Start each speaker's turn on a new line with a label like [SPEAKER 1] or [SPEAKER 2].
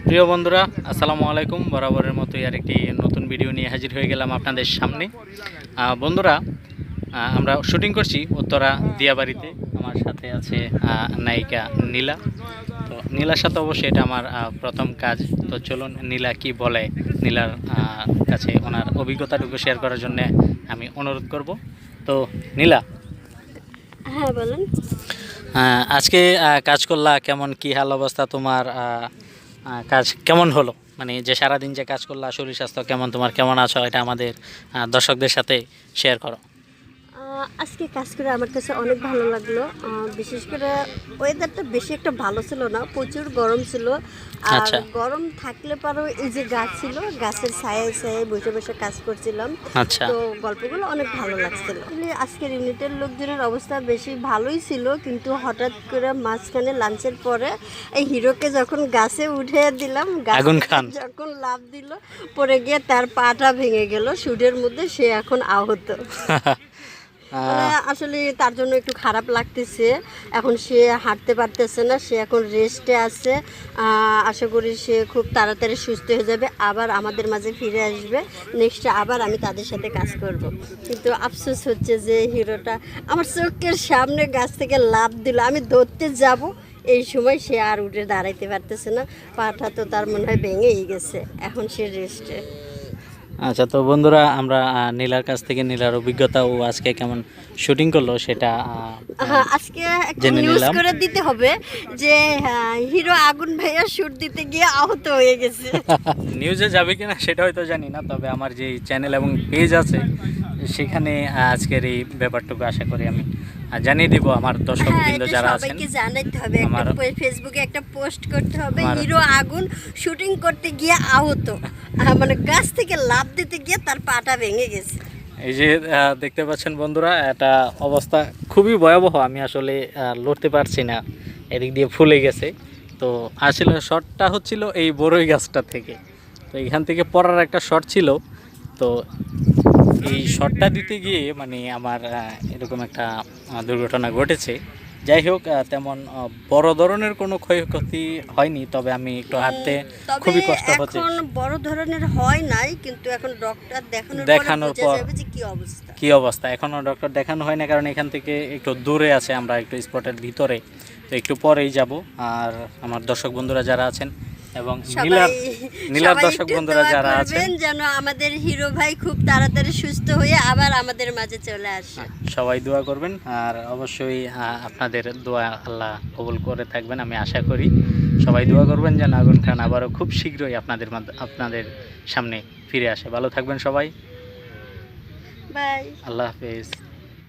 [SPEAKER 1] প্রিয় বন্ধুরা, আসসালামু আলাইকুম। বরাবরের মতোই আরেকটি নতুন ভিডিও নিয়ে হাজির হয়ে গেলাম আপনাদের সামনে। বন্ধুরা, আমরা শুটিং করছি উত্তরা দিয়াবাড়িতে। আমার সাথে আছে নায়িকা নীলা। তো নীলার সাথে অবশ্যই এটা আমার প্রথম কাজ। তো চলুন নীলা কি বলে, নীলার কাছে ওনার অভিজ্ঞতাটুকু শেয়ার করার জন্য আমি অনুরোধ করব। তো নীলা,
[SPEAKER 2] হ্যাঁ বলেন।
[SPEAKER 1] আজকে কাজ করলা, কেমন কি হাল অবস্থা তোমার? কাজ কেমন হলো, মানে যে সারাদিন যে কাজ করলা, শরীর স্বাস্থ্য কেমন, তোমার কেমন আছো, এটা আমাদের দর্শকদের সাথে শেয়ার করো।
[SPEAKER 2] আজকে কাজ করে আমার কাছে অনেক ভালো লাগলো। বিশেষ করে ওয়েদারটা বেশি একটা ভালো ছিল না, প্রচুর গরম ছিল। আর
[SPEAKER 1] আচ্ছা
[SPEAKER 2] গরম থাকলে পরেও এই যে গাছ ছিল, গাছের ছায়ায় ছায়ায় বসে বসে কাজ করছিলাম।
[SPEAKER 1] আচ্ছা
[SPEAKER 2] তো গল্পগুলো অনেক ভালো লাগছিল। আজকের ইউনিটের লোকজনের অবস্থা বেশি ভালোই ছিল, কিন্তু হঠাৎ করে মাঝখানে লাঞ্চের পরে এই হিরোকে যখন গাছে উঠে দিলাম,
[SPEAKER 1] আগুন খান
[SPEAKER 2] যখন লাফ দিল, পড়ে গিয়ে তার পাটা ভেঙে গেল শুটের মধ্যে। সে এখন আহত। আসলে তার জন্য একটু খারাপ লাগতেছে। এখন সে হাঁটতে পারতেছে না, সে এখন রেস্টে আছে। আশা করি সে খুব তাড়াতাড়ি সুস্থ হয়ে যাবে, আবার আমাদের মাঝে ফিরে আসবে। নেক্সটে আবার আমি তাদের সাথে কাজ করব। কিন্তু আফসোস হচ্ছে যে হিরোটা আমার চোখের সামনে গাছ থেকে লাফ দিল, আমি ধরতে যাব, এই সময় সে আর উঠে দাঁড়াইতে পারতেছে না। পাটা তো তার মনে হয় ভেঙেই গেছে, এখন সে রেস্টে।
[SPEAKER 1] আচ্ছা, তো বন্ধুরা, আমরা নীলার কাছ থেকে নীলার অভিজ্ঞতা ও আজকে কেমন শুটিং করলো সেটা
[SPEAKER 2] আজকে একটা নিউজ করে দিতে হবে যে হিরো আগুন ভাইয়া শুট দিতে গিয়ে আহত হয়ে গেছে।
[SPEAKER 1] নিউজে যাবে কিনা সেটা হয়তো জানি না, তবে আমার যে চ্যানেল এবং পেজ আছে সেখানে আজকের এই ব্যাপারটুকু আশা করি আমি জানিয়ে দিব আমার দর্শকবৃন্দ যারা আছেন।
[SPEAKER 2] সবাইকে জানাতে হবে,
[SPEAKER 1] আমার
[SPEAKER 2] ফেসবুকে একটা পোস্ট করতে হবে,
[SPEAKER 1] আমার
[SPEAKER 2] হিরো আগুন শুটিং করতে গিয়ে আহত, মানে গাছ থেকে লাফ দিতে গিয়ে তার পাটা ভেঙে গেছে।
[SPEAKER 1] এই যে দেখতে পাচ্ছেন বন্ধুরা, এটা অবস্থা খুবই ভয়াবহ। আমি আসলে লড়তে পারছি না, এদিক দিয়ে ফুলে গেছে। তো আসলে শটটা হচ্ছিল এই বড়ই গাছটা থেকে, তো এখান থেকে পড়ার একটা শট ছিল। তো এই শটটা দিতে গিয়ে মানে আমার এরকম একটা দুর্ঘটনা ঘটেছে। যাই হোক, তেমন বড় ধরনের কোনো ক্ষয়ক্ষতি হয়নি, তবে আমি একটু হাঁটতে খুবই কষ্ট হচ্ছে।
[SPEAKER 2] এখন বড় ধরনের হয় নাই, কিন্তু এখন ডক্টর দেখানোর পর বোঝা যাবে যে কি অবস্থা।
[SPEAKER 1] এখনও ডক্টর দেখানো হয় না, কারণ এখান থেকে একটু দূরে আছে, আমরা একটু স্পটের ভিতরে। তো একটু পরেই যাব। আর আমার দর্শক বন্ধুরা যারা আছেন এবং নীলার দর্শক বন্ধুরা যারা আছেন,
[SPEAKER 2] যেন আমাদের হিরো ভাই খুব তাড়াতাড়ি সুস্থ হয়ে আবার আমাদের মাঝে চলে আসে।
[SPEAKER 1] সবাই দোয়া করবেন। আর অবশ্যই আপনাদের দোয়া আল্লাহ কবুল করে থাকবেন, আমি আশা করি। সবাই দোয়া করবেন যেন আগুন খান আবারও খুব শীঘ্রই আপনাদের সামনে ফিরে আসে। ভালো থাকবেন সবাই,
[SPEAKER 2] বাই,
[SPEAKER 1] আল্লাহ হাফেজ।